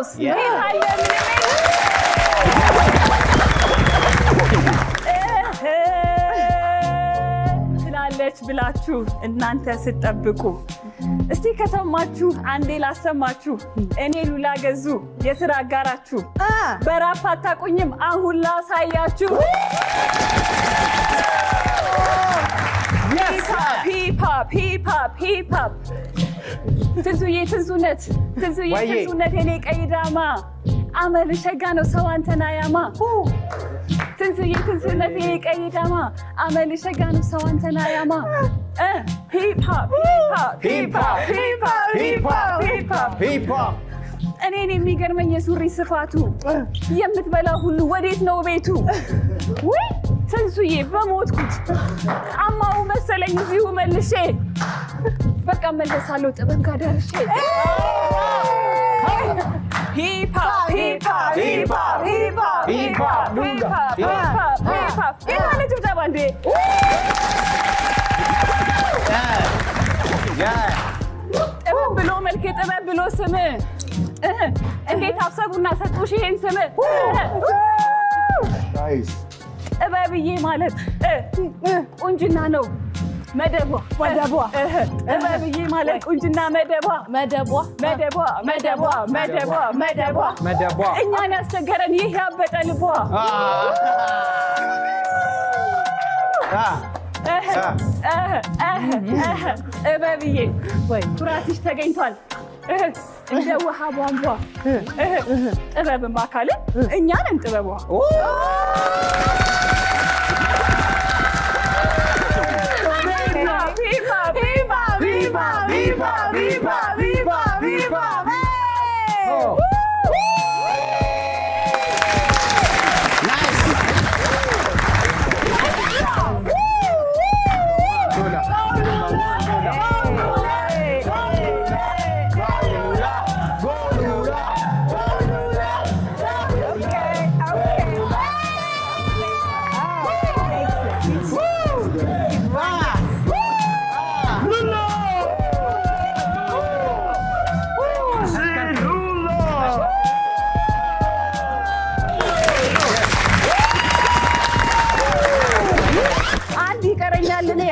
ክርስቶስ ትላለች ብላችሁ እናንተ ስትጠብቁ እስቲ ከሰማችሁ አንዴ ላሰማችሁ። እኔ ሉላ ገዙ የሥራ አጋራችሁ በራፕ አታቁኝም አሁን ላሳያችሁ። ሂፕ ትንሱዬ ትንሱነት የኔ ቀይ ዳማ አመል ሸጋ ነው ሰው አንተና ያማ ትንሱዬ ትንሱነት የኔ ቀይ ዳማ አመል ሸጋ ነው ሰው አንተና ያማ ሂፕ እኔን የሚገርመኝ የሱሪ ስፋቱ የምትበላ ሁሉ ወዴት ነው ቤቱ? ውይ ትንሱዬ በሞትኩት አማው መሰለኝ እዚሁ መልሼ በቃ መለሳለሁ ጥበብ ጋር ደርሼ። ሂፕ ጭብጨባ እንዴ! ጥበብ ብሎ መልክ ጥበብ ብሎ ስም እንዴት አሰቡና ሰጡሽ ይሄን ስም? ጥበብዬ ማለት ቁንጅና ነው መደቧ ጥበብዬ ማለት ቁንጅና መደቧ እኛን ያስቸገረን ይህ ያበጠ ልቧ ጥበብዬ ኩራትሽ ተገኝቷል እንደ ውሃ ቧንቧ ጥበብማ ካልን እኛ ነን ጥበቧ።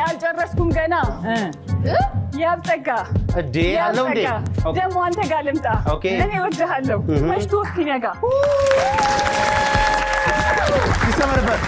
አልጨረስኩም ገና ያብጠጋ እዴ አለው እንዴ ደግሞ አንተ ጋር ልምጣ እኔ እወድሃለሁ መሽቶ እስኪነጋ ይሰመርበት